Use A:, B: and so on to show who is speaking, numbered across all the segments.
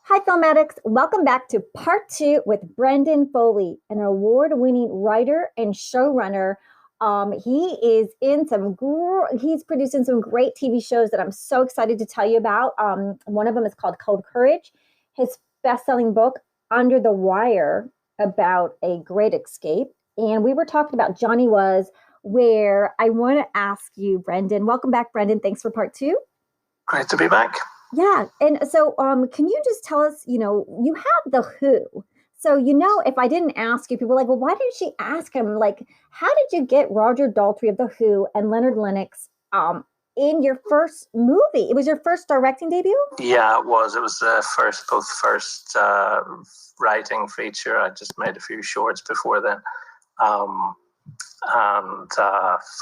A: Hi, Filmatics. Welcome back to part two with Brendan Foley, an award-winning writer and showrunner. He is in he's producing some great TV shows that I'm so excited to tell you about. One of them is called Cold Courage. His best-selling book, Under the Wire, about a great escape. And we were talking about Johnny Was, where I want to ask you, Brendan. Welcome back, Brendan. Thanks for part two.
B: Great to be back.
A: Yeah, and so can you just tell us, you have the Who. So, if I didn't ask you, people are like, well, why didn't she ask him? Like, how did you get Roger Daltrey of the Who and Leonard Lennox in your first movie? It was your first directing debut?
B: Yeah, it was. It was the first writing feature. I just made a few shorts before then. And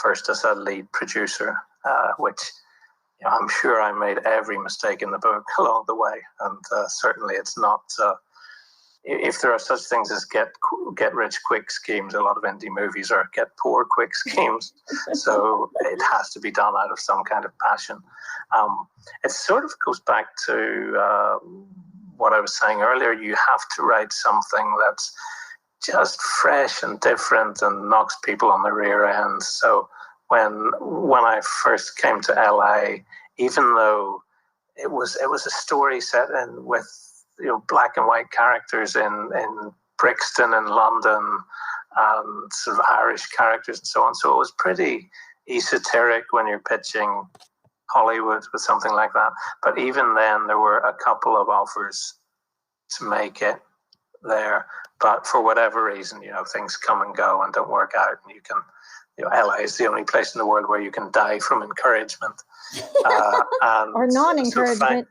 B: first as a lead producer, which I'm sure I made every mistake in the book along the way, and certainly it's not. If there are such things as get rich quick schemes, a lot of indie movies are get poor quick schemes. So it has to be done out of some kind of passion. It sort of goes back to what I was saying earlier. You have to write something that's just fresh and different and knocks people on the rear end. So when I first came to LA, even though it was a story set in with black and white characters in Brixton and London, and sort of Irish characters and so on, so it was pretty esoteric when you're pitching Hollywood with something like that. But even then, there were a couple of offers to make it there, but for whatever reason, things come and go and don't work out, and you can. LA is the only place in the world where you can die from encouragement.
A: Or non-encouragement.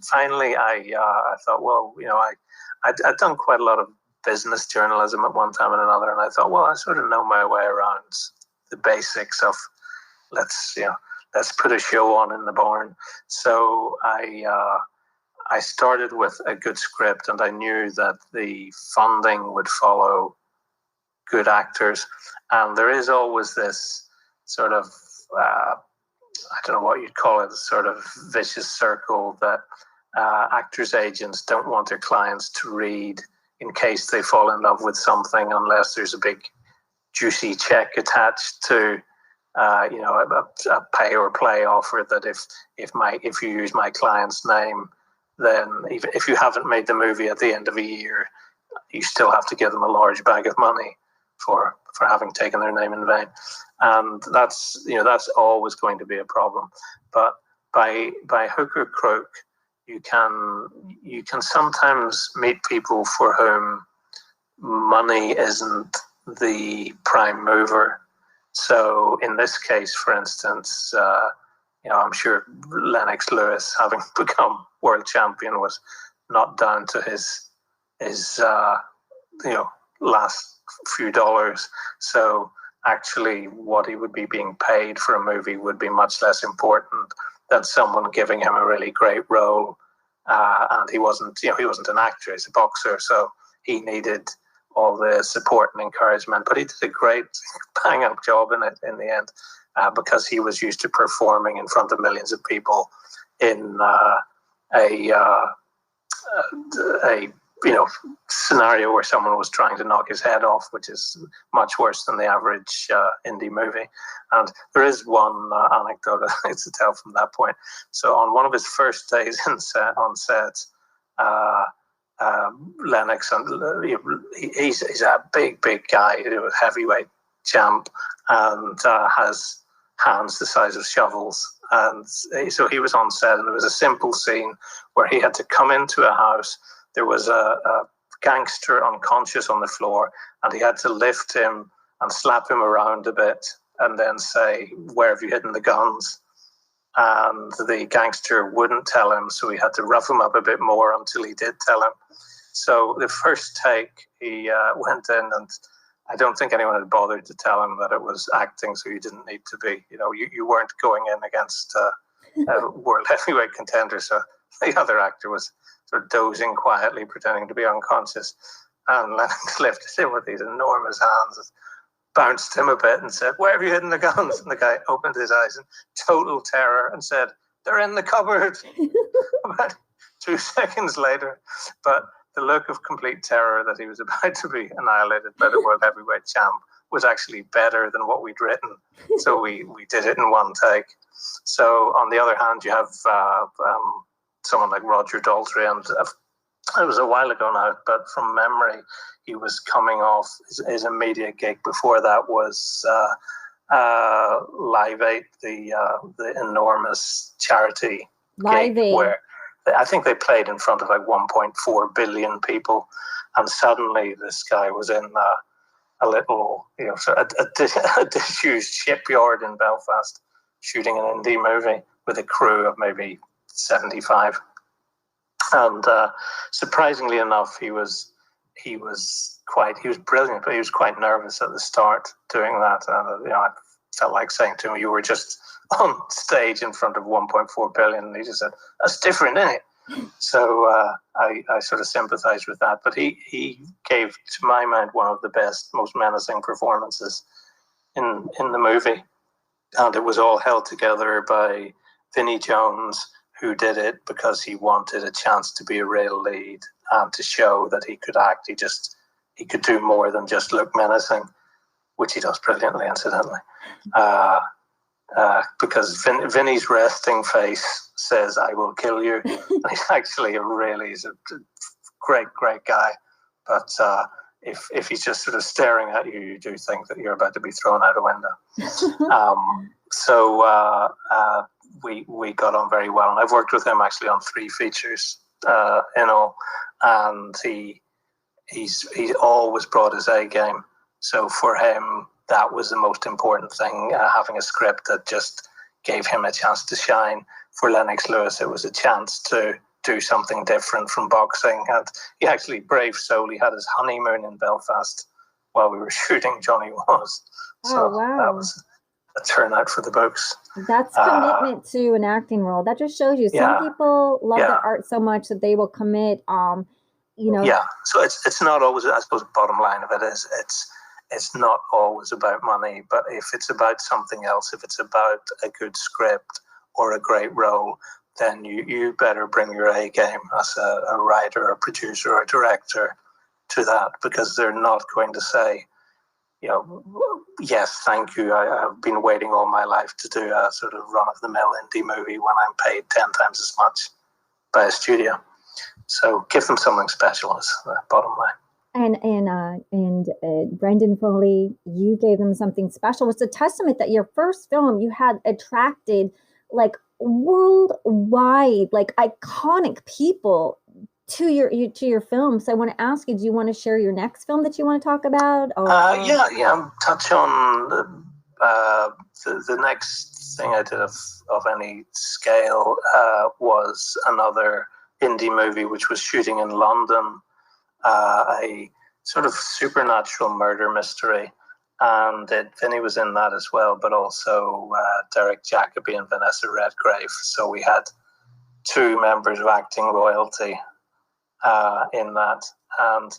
B: Finally, I thought, well, I'd done quite a lot of business journalism at one time and another, and I thought, well, I sort of know my way around the basics of let's put a show on in the barn. So I started with a good script, and I knew that the funding would follow good actors, and there is always this sort of I don't know what you'd call it, sort of vicious circle that actors' agents don't want their clients to read in case they fall in love with something, unless there's a big juicy check attached to a pay or play offer. That if you use my client's name, then even if you haven't made the movie at the end of a year, you still have to give them a large bag of money for having taken their name in vain, and that's always going to be a problem. But by hook or crook, you can sometimes meet people for whom money isn't the prime mover. So in this case, for instance, I'm sure Lennox Lewis, having become world champion, was not down to his last few dollars. So actually what he would be being paid for a movie would be much less important than someone giving him a really great role. And he wasn't an actor, he's a boxer, so he needed all the support and encouragement. But he did a great bang up job in it in the end, because he was used to performing in front of millions of people in a scenario where someone was trying to knock his head off, which is much worse than the average indie movie. And there is one anecdote I like to tell from that point. So on one of his first days on set, Lennox, and he's a big guy, heavyweight champ, and has hands the size of shovels. And so he was on set, and there was a simple scene where he had to come into a house. There was a gangster unconscious on the floor, and he had to lift him and slap him around a bit and then say, "Where have you hidden the guns?" And the gangster wouldn't tell him, so he had to rough him up a bit more until he did tell him. So the first take, he went in, and I don't think anyone had bothered to tell him that it was acting, so you didn't need to be. You weren't going in against a world heavyweight contender, so the other actor was sort of dozing quietly, pretending to be unconscious. And Lennox lifted him with these enormous hands, bounced him a bit and said, "Where have you hidden the guns?" And the guy opened his eyes in total terror and said, "They're in the cupboard." About 2 seconds later. But the look of complete terror that he was about to be annihilated by the world heavyweight champ was actually better than what we'd written. So we did it in one take. So on the other hand, you have someone like Roger Daltry, and it was a while ago now, but from memory, he was coming off his immediate gig before that was Live 8, the enormous charity
A: Live
B: gig
A: 8.
B: where I think they played in front of like 1.4 billion people, and suddenly this guy was in a little, a disused shipyard in Belfast, shooting an indie movie with a crew of maybe 75. And surprisingly enough, he was brilliant, but he was quite nervous at the start doing that. And I felt like saying to him, "You were just on stage in front of 1.4 billion." And he just said, "That's different, isn't it?" So I sort of sympathized with that. But he gave, to my mind, one of the best, most menacing performances in the movie. And it was all held together by Vinnie Jones, who did it because he wanted a chance to be a real lead and to show that he could act. He could do more than just look menacing, which he does brilliantly, incidentally. Because Vinny's resting face says, "I will kill you." And he's actually he's a great, great guy. But if he's just sort of staring at you, you do think that you're about to be thrown out a window. So we got on very well. And I've worked with him actually on 3 features in all. And he's always brought his A game. So for him, that was the most important thing, having a script that just gave him a chance to shine. For Lennox Lewis, it was a chance to do something different from boxing. And he actually braved soul. He had his honeymoon in Belfast while we were shooting Johnny Was. So
A: wow.
B: That was a turnout for the books.
A: That's commitment to an acting role. That just shows you some people love the art so much that they will commit.
B: Yeah. So it's not always, I suppose, the bottom line of it is it's not always about money, but if it's about something else, if it's about a good script or a great role, then you better bring your A game as a writer, a producer, or a director to that, because they're not going to say, yes, thank you, I've been waiting all my life to do a sort of run-of-the-mill indie movie when I'm paid 10 times as much by a studio. So give them something special is the bottom line.
A: And Brendan Foley, you gave them something special. It's a testament that your first film, you had attracted like worldwide, like iconic people to your film. So I want to ask you, do you want to share your next film that you want to talk about? Or,
B: touch on the next thing I did of any scale was another indie movie which was shooting in London, a sort of supernatural murder mystery, and Vinny was in that as well, but also Derek Jacobi and Vanessa Redgrave. So we had 2 members of acting royalty in that, and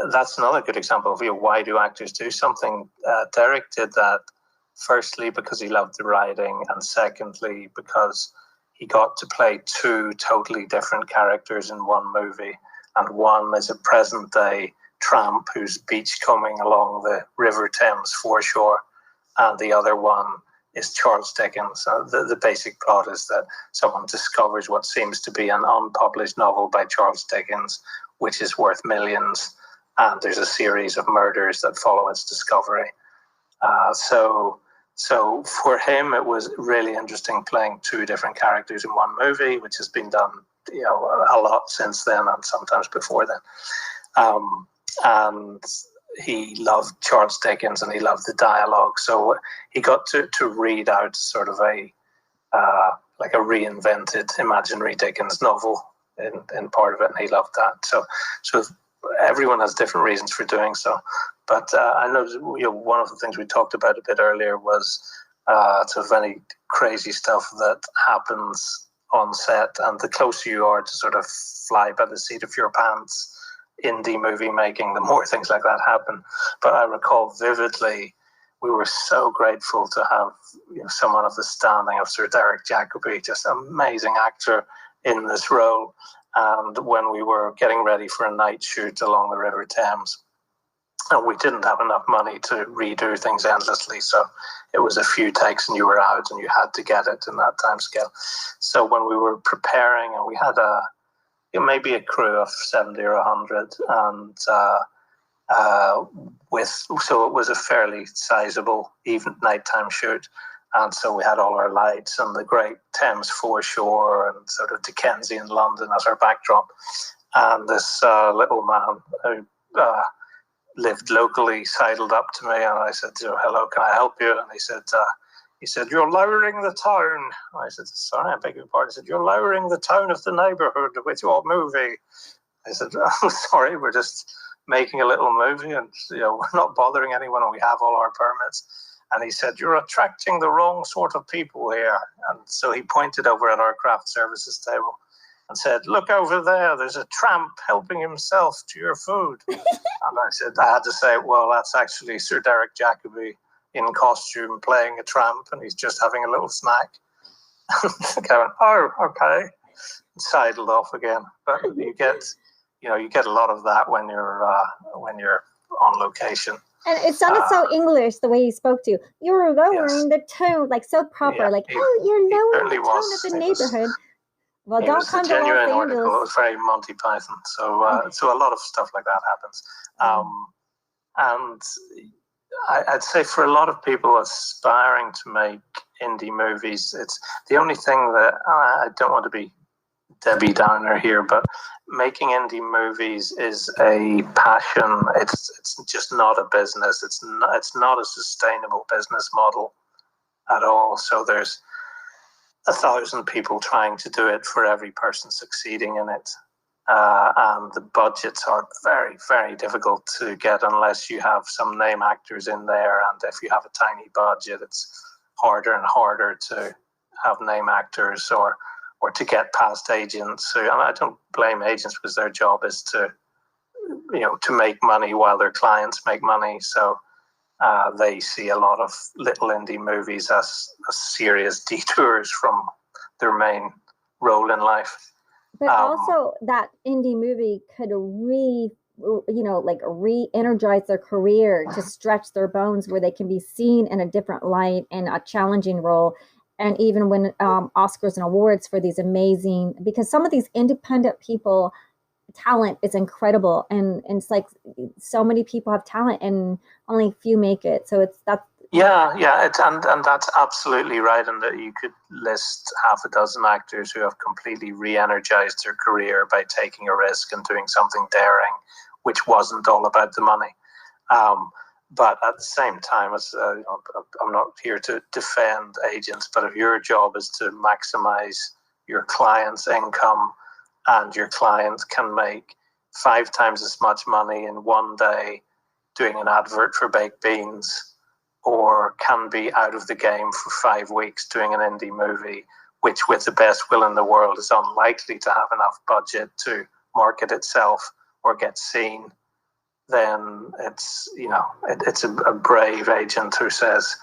B: that's another good example of why do actors do something. Derek did that firstly because he loved the writing, and secondly because he got to play 2 totally different characters in one movie. And one is a present day tramp who's beachcombing along the River Thames foreshore, and the other one is Charles Dickens. The basic plot is that someone discovers what seems to be an unpublished novel by Charles Dickens, which is worth millions, and there's a series of murders that follow its discovery. So for him, it was really interesting playing 2 different characters in one movie, which has been done a lot since then and sometimes before then. And he loved Charles Dickens and he loved the dialogue. So he got to read out sort of a reinvented imaginary Dickens novel in part of it, and he loved that. So everyone has different reasons for doing so. But I know one of the things we talked about a bit earlier was sort of any crazy stuff that happens on set, and the closer you are to sort of fly by the seat of your pants indie movie making, the more things like that happen. But I recall vividly, we were so grateful to have someone of the standing of Sir Derek Jacobi, just amazing actor in this role. And when we were getting ready for a night shoot along the River Thames, and we didn't have enough money to redo things endlessly, so it was a few takes and you were out and you had to get it in that time scale. So when we were preparing, and we had maybe a crew of 70 or 100, and so it was a fairly sizable even nighttime shoot. And so we had all our lights and the great Thames foreshore and sort of Dickensian London as our backdrop. And this little man who lived locally sidled up to me, and I said, "Hello, can I help you?" And he said, "You're lowering the tone." I said, "Sorry, I beg your pardon." He said, "You're lowering the tone of the neighborhood with your movie." I said, "Oh, sorry, we're just making a little movie, and we're not bothering anyone, and we have all our permits." And he said, "You're attracting the wrong sort of people here." And so he pointed over at our craft services table and said, "Look over there, there's a tramp helping himself to your food." And I had to say, "Well, that's actually Sir Derek Jacobi in costume playing a tramp, and he's just having a little snack." Going, "Oh, okay." Sidled off again. But you get a lot of that when you're on location.
A: And it sounded so English the way he spoke to you. You're lowering the tone, like so proper, you're lowering the tone of the neighborhood. Well, don't come to Los Angeles.
B: It was very Monty Python. So so a lot of stuff like that happens. And I'd say for a lot of people aspiring to make indie movies, it's the only thing that I don't want to be Debbie Downer here, but making indie movies is a passion. It's just not a business. It's not a sustainable business model at all. So there's 1,000 people trying to do it for every person succeeding in it. And the budgets are very, very difficult to get unless you have some name actors in there. And if you have a tiny budget, it's harder and harder to have name actors or to get past agents. So, and I don't blame agents, because their job is to make money while their clients make money. So they see a lot of little indie movies as serious detours from their main role in life.
A: But also that indie movie could re-energize their career, to stretch their bones where they can be seen in a different light and a challenging role. And even win Oscars and awards for these amazing, because some of these independent people, talent is incredible. And it's like so many people have talent and only a few make it. So it's that.
B: Yeah, and that's absolutely right. And that you could list half a dozen actors who have completely re-energized their career by taking a risk and doing something daring, which wasn't all about the money. But at the same time, I'm not here to defend agents, but if your job is to maximize your client's income, and your client can make 5 times as much money in one day doing an advert for baked beans, or can be out of the game for 5 weeks doing an indie movie, which with the best will in the world is unlikely to have enough budget to market itself or get seen, then it's a brave agent who says,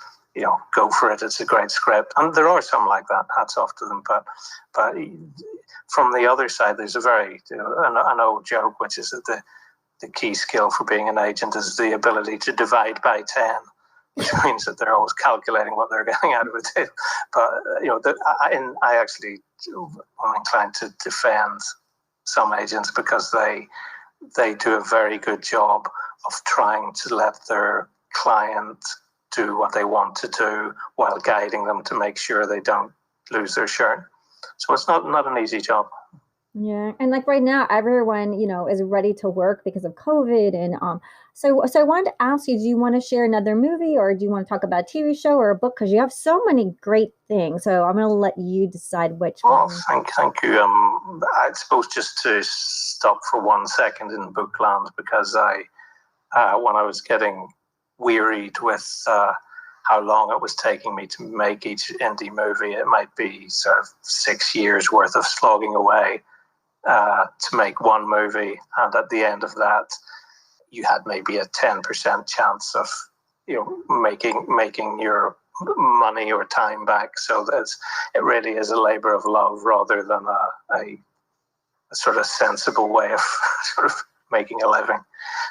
B: go for it. It's a great script, and there are some like that. Hats off to them. But from the other side, there's a very an old joke, which is that the key skill for being an agent is the ability to divide by 10, which means that they're always calculating what they're getting out of a deal. But I actually am inclined to defend some agents, because they do a very good job of trying to let their client do what they want to do while guiding them to make sure they don't lose their shirt. So it's not an easy job.
A: Yeah, and like right now, everyone is ready to work because of COVID, and so I wanted to ask you: do you want to share another movie, or do you want to talk about a TV show or a book? Because you have so many great things. So I'm going to let you decide which one.
B: Thank you. I suppose just to stop for 1 second in Bookland, because when I was getting wearied with how long it was taking me to make each indie movie, it might be sort of 6 years worth of slogging away to make one movie, and at the end of that, you had maybe a 10% chance of making your money or time back. So it really is a labor of love rather than a sort of sensible way of sort of making a living.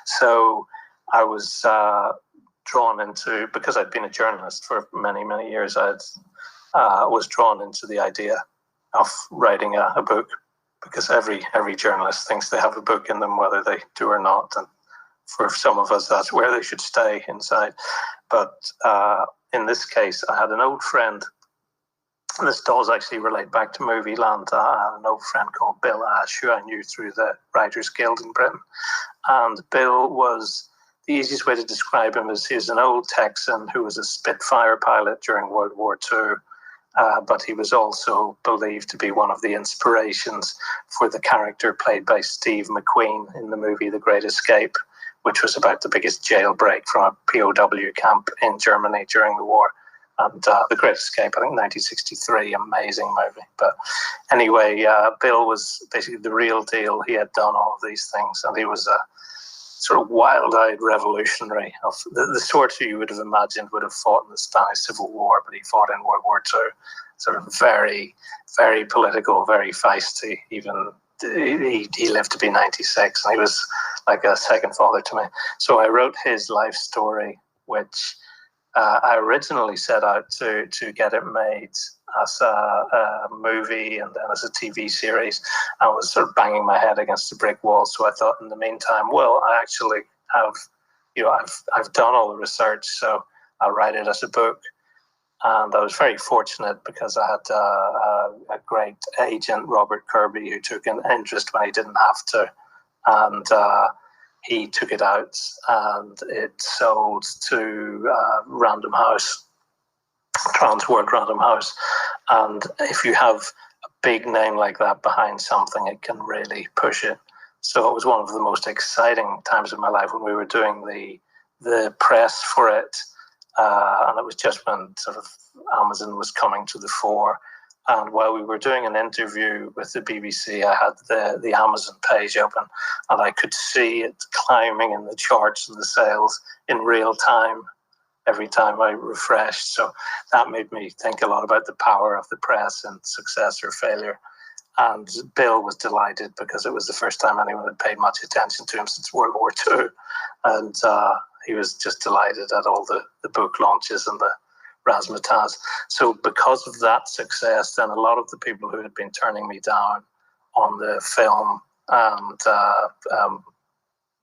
B: So I was drawn into, because I'd been a journalist for many, many years, I was drawn into the idea of writing a book, because every journalist thinks they have a book in them, whether they do or not. And for some of us, that's where they should stay, inside. But in this case, I had an old friend. This does actually relate back to movie land. I had an old friend called Bill Ash, who I knew through the Writers Guild in Britain. And Bill was, the easiest way to describe him is he's an old Texan who was a Spitfire pilot during World War II. But he was also believed to be one of the inspirations for the character played by Steve McQueen in the movie The Great Escape, which was about the biggest jailbreak from a POW camp in Germany during the war. And The Great Escape, I think 1963, amazing movie. But anyway, Bill was basically the real deal. He had done all of these things, and he was a sort of wild-eyed revolutionary of the sort who you would have imagined would have fought in the Spanish Civil War, but he fought in World War II. Sort of very, very political, very feisty. Even he lived to be 96, and he was like a second father to me. So I wrote his life story, which I originally set out to get it made as a movie and then as a TV series. I was sort of banging my head against a brick wall. So I thought, in the meantime, well, I actually have, I've done all the research, so I'll write it as a book. And I was very fortunate because I had a great agent, Robert Kirby, who took an interest when he didn't have to. And he took it out, and it sold to Random House, Transworld Random House. And if you have a big name like that behind something, it can really push it. So it was one of the most exciting times of my life when we were doing the press for it. And it was just when sort of Amazon was coming to the fore. And while we were doing an interview with the BBC, I had the Amazon page open, and I could see it climbing in the charts and the sales in real time every time I refreshed. So that made me think a lot about the power of the press and success or failure. And Bill was delighted because it was the first time anyone had paid much attention to him since World War II. And he was just delighted at all the book launches and the razzmatazz. So because of that success, then a lot of the people who had been turning me down on the film and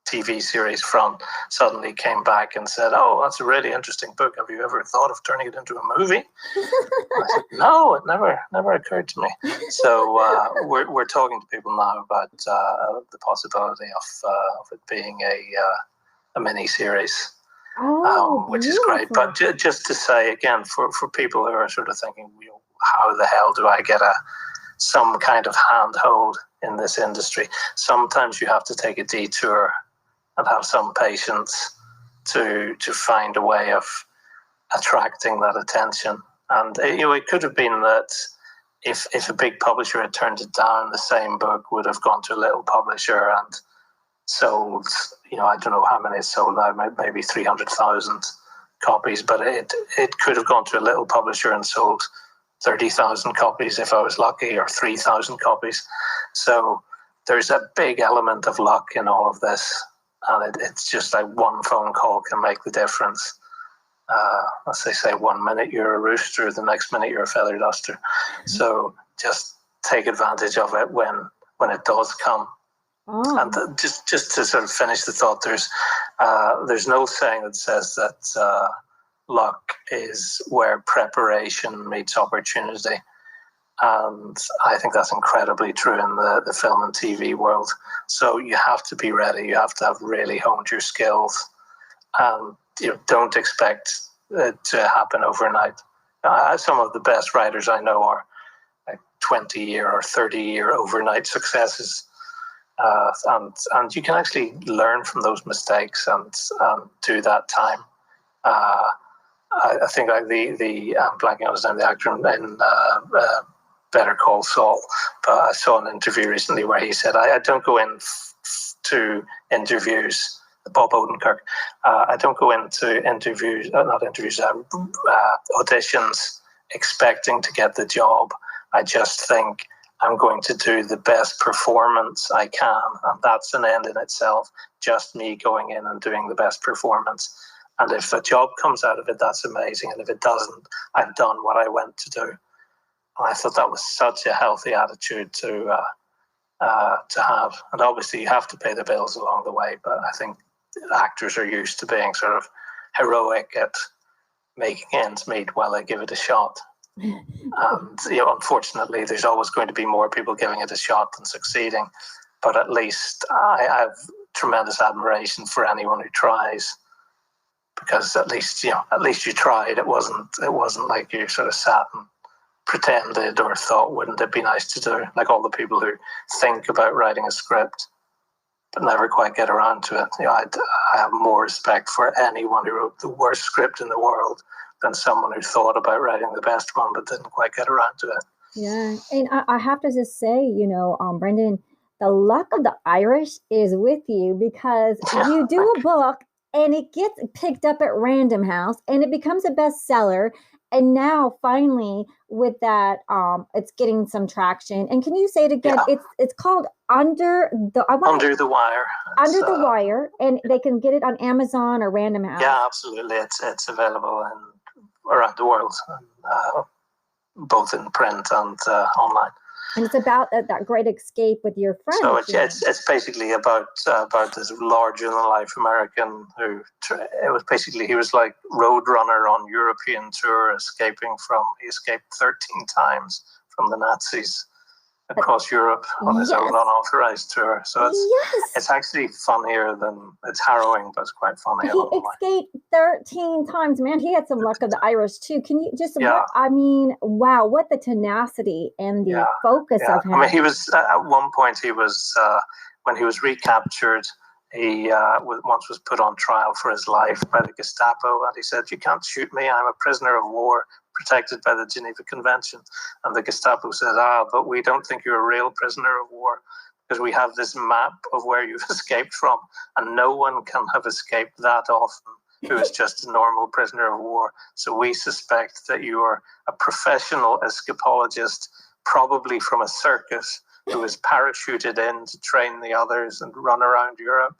B: TV series front suddenly came back and said, "Oh, that's a really interesting book. Have you ever thought of turning it into a movie?" I said, "No, it never occurred to me." So we're talking to people now about the possibility of it being a mini series. Which is great. But just to say again, for people who are sort of thinking, how the hell do I get some kind of handhold in this industry? Sometimes you have to take a detour and have some patience to find a way of attracting that attention. And it could have been that if a big publisher had turned it down, the same book would have gone to a little publisher and sold, I don't know how many it sold now, maybe 300,000 copies, but it could have gone to a little publisher and sold 30,000 copies if I was lucky, or 3,000 copies. So there's a big element of luck in all of this, and it's just like one phone call can make the difference. As they say, 1 minute you're a rooster, the next minute you're a feather duster. Mm-hmm. So just take advantage of it when it does come. Oh. And just to sort of finish the thought, there's an old saying that says that luck is where preparation meets opportunity. And I think that's incredibly true in the film and TV world. So you have to be ready. You have to have really honed your skills. Don't expect it to happen overnight. Some of the best writers I know are like 20-year or 30-year overnight successes. And you can actually learn from those mistakes and do that time. I think I'm blanking on his name, the actor in Better Call Saul, but I saw an interview recently where he said, I don't go in to interviews, Bob Odenkirk, I don't go into auditions expecting to get the job. I just think I'm going to do the best performance I can, and that's an end in itself, just me going in and doing the best performance. And if a job comes out of it, that's amazing, and if it doesn't, I've done what I went to do. And I thought that was such a healthy attitude to have. And obviously you have to pay the bills along the way, but I think actors are used to being sort of heroic at making ends meet while they give it a shot. And unfortunately, there's always going to be more people giving it a shot than succeeding. But at least I have tremendous admiration for anyone who tries, because at least you tried. It wasn't like you sort of sat and pretended or thought, wouldn't it be nice to do? Like all the people who think about writing a script but never quite get around to it. I have more respect for anyone who wrote the worst script in the world than someone who thought about writing the best one but didn't quite get around to it.
A: Yeah, and I have to just say, Brendan, the luck of the Irish is with you, because you do a book and it gets picked up at Random House and it becomes a bestseller. And now finally with that, it's getting some traction. And can you say it again?
B: Yeah.
A: It's called Under the
B: Wire.
A: Under the Wire, and they can get it on Amazon or Random House.
B: Yeah, absolutely. It's available around the world, both in print and online.
A: And it's about that great escape with your friend.
B: So it's basically about this larger than life American who he was like Roadrunner on European tour, he escaped 13 times from the Nazis across Europe on his own unauthorized tour. So it's actually funnier it's harrowing, but it's quite funny.
A: He escaped 13 times, man. He had some luck of the Irish too. Can you just, wow, what the tenacity and the focus of him.
B: I mean, he was, at one point when he was recaptured, he once was put on trial for his life by the Gestapo, and he said, "You can't shoot me, I'm a prisoner of war, protected by the Geneva Convention." And the Gestapo said, "But we don't think you're a real prisoner of war, because we have this map of where you've escaped from, and no one can have escaped that often who is just a normal prisoner of war. So we suspect that you are a professional escapologist, probably from a circus, who was parachuted in to train the others and run around Europe."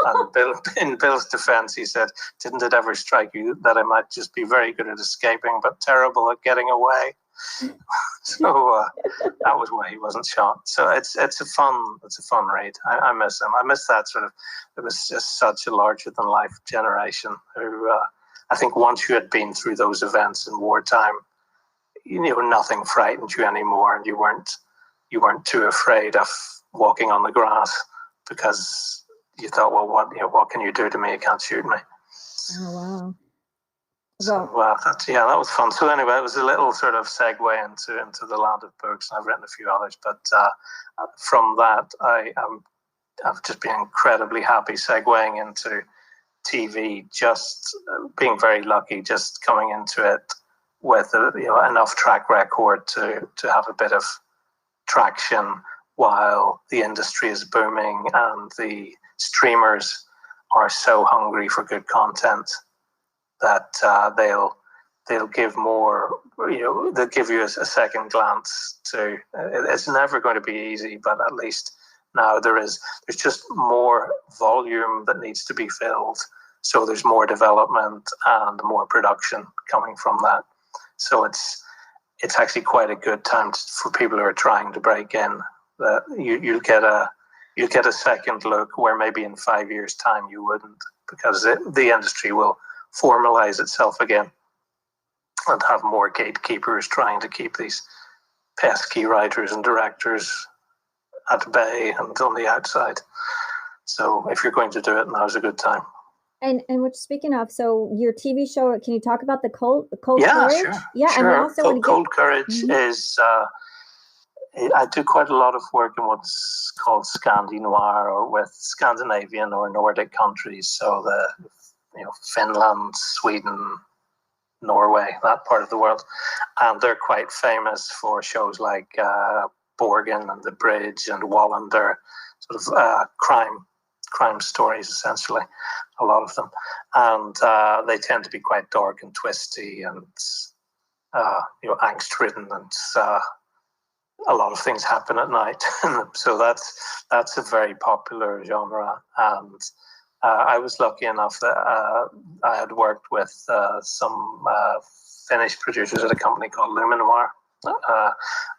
B: And in Bill's defense, he said, "Didn't it ever strike you that I might just be very good at escaping, but terrible at getting away?" So that was why he wasn't shot. So it's a fun read. I miss him. I miss that sort of. It was just such a larger than life generation who I think once you had been through those events in wartime, nothing frightened you anymore, and you weren't too afraid of walking on the grass, because you thought, well, what can you do to me? You can't shoot me.
A: Oh, wow.
B: That was fun. So anyway, it was a little sort of segue into the land of books, and I've written a few others. But from that, I've just been incredibly happy segueing into TV. Just being very lucky, just coming into it with enough track record to have a bit of traction while the industry is booming and the streamers are so hungry for good content that they'll give more, they'll give you a second glance to. It's never going to be easy, but at least now there's just more volume that needs to be filled. So there's more development and more production coming from that. So it's actually quite a good time for people who are trying to break in. You'll get a second look where maybe in 5 years' time you wouldn't, because the industry will formalize itself again and have more gatekeepers trying to keep these pesky writers and directors at bay and on the outside. So if you're going to do it, now's a good time.
A: And which, speaking of, so your TV show, can you talk about the Cold Courage?
B: Sure.
A: Yeah,
B: sure.
A: And also
B: Cold Courage is. I do quite a lot of work in what's called Scandi Noir, or with Scandinavian or Nordic countries. So Finland, Sweden, Norway, that part of the world, and they're quite famous for shows like Borgen and The Bridge and Wallander, sort of crime stories, essentially, a lot of them, and they tend to be quite dark and twisty and angst-ridden and a lot of things happen at night. So that's a very popular genre. And I was lucky enough that I had worked with some Finnish producers at a company called Luminoir,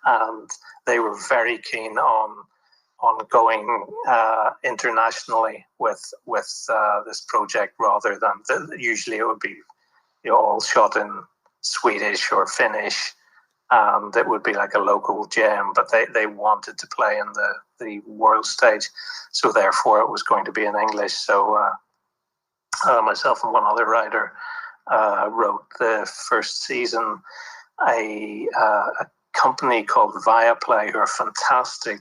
B: and they were very keen on going internationally with this project, rather than usually it would be all shot in Swedish or Finnish. It would be like a local gem, but they wanted to play in the world stage, so therefore it was going to be in English. So myself and one other writer wrote the first season. A company called Viaplay, who are a fantastic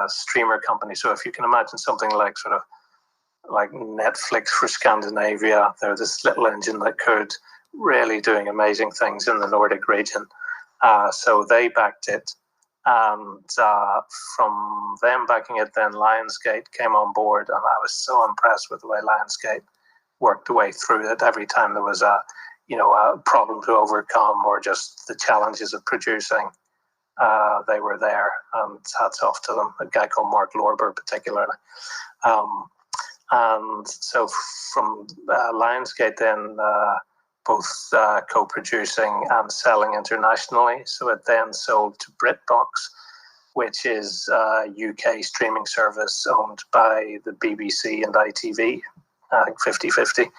B: streamer company. So if you can imagine something like sort of like Netflix for Scandinavia, they're this little engine that could really doing amazing things in the Nordic region. So they backed it, and from them backing it, then Lionsgate came on board, and I was so impressed with the way Lionsgate worked the way through it. Every time there was a problem to overcome, or just the challenges of producing, they were there, and hats off to them. A guy called Mark Lorber particularly. And so from Lionsgate then, both co-producing and selling internationally. So it then sold to BritBox, which is a UK streaming service owned by the BBC and ITV, I think 50-50.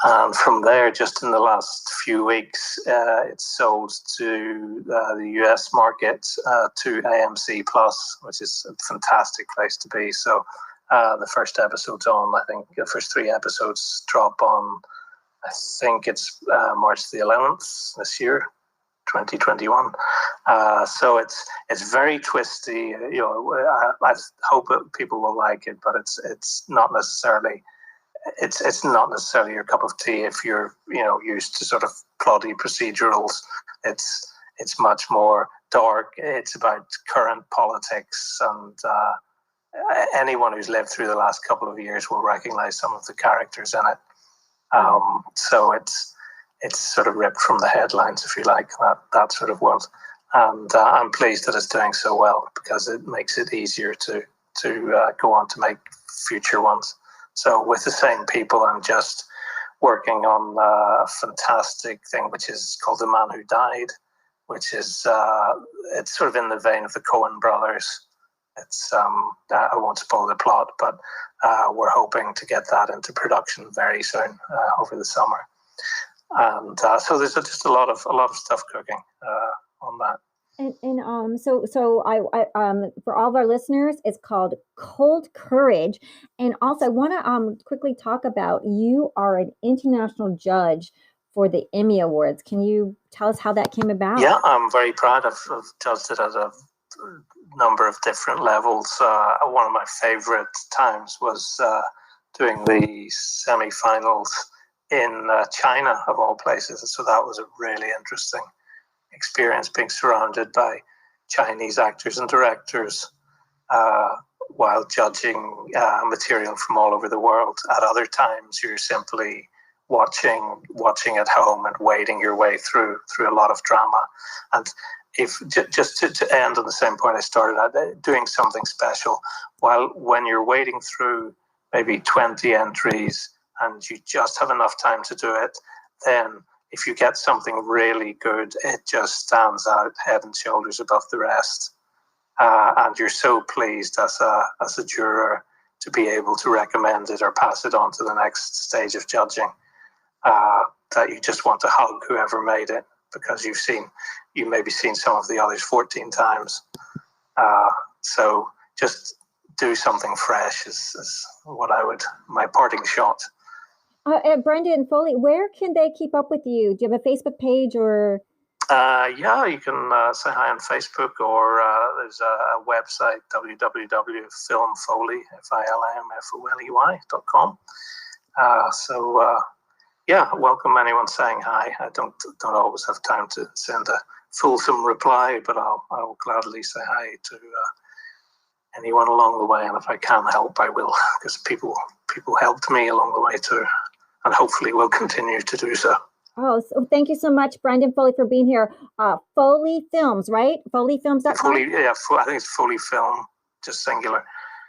B: And from there, just in the last few weeks, it sold to the US market, to AMC Plus, which is a fantastic place to be. So the first episode's on, I think the first 3 episodes drop on, I think it's March the 11th this year, 2021. So it's very twisty. I hope that people will like it, but it's not necessarily your cup of tea if you're used to sort of plotty procedurals. It's much more dark. It's about current politics, and anyone who's lived through the last couple of years will recognize some of the characters in it. So it's sort of ripped from the headlines, if you like, that sort of world. And I'm pleased that it's doing so well, because it makes it easier to go on to make future ones. So with the same people, I'm just working on a fantastic thing, which is called The Man Who Died, which is it's sort of in the vein of the Coen brothers. It's I won't spoil the plot, but we're hoping to get that into production very soon, over the summer. And so there's just a lot of stuff cooking on that.
A: So I for all of our listeners, it's called Cold Courage. And also, I want to quickly talk about, you are an international judge for the Emmy Awards. Can you tell us how that came about?
B: Yeah, I'm very proud. I've judged it at a number of different levels. One of my favorite times was doing the semi-finals in China, of all places. So that was a really interesting experience, being surrounded by Chinese actors and directors while judging material from all over the world. At other times, you're simply watching at home and wading your way through a lot of drama. And if just to end on the same point I started at, doing something special, when you're wading through maybe 20 entries and you just have enough time to do it, then if you get something really good, it just stands out head and shoulders above the rest. And you're so pleased as a juror to be able to recommend it or pass it on to the next stage of judging, that you just want to hug whoever made it, because you maybe seen some of the others 14 times. So just do something fresh is my parting shot.
A: Brendan Foley, where can they keep up with you? Do you have a Facebook page or?
B: Yeah, you can say hi on Facebook, or there's a website, www.filmfoley, filmfoley.com. So yeah, welcome anyone saying hi. I don't always have time to send a fulsome reply, but I'll gladly say hi to anyone along the way, and if I can help, I will, because people helped me along the way too, and hopefully will continue to do so.
A: Oh, so thank you so much, Brendan Foley, for being here. Foley Films, right? FoleyFilms.com.
B: Foley, yeah, I think it's Foley Film, just singular.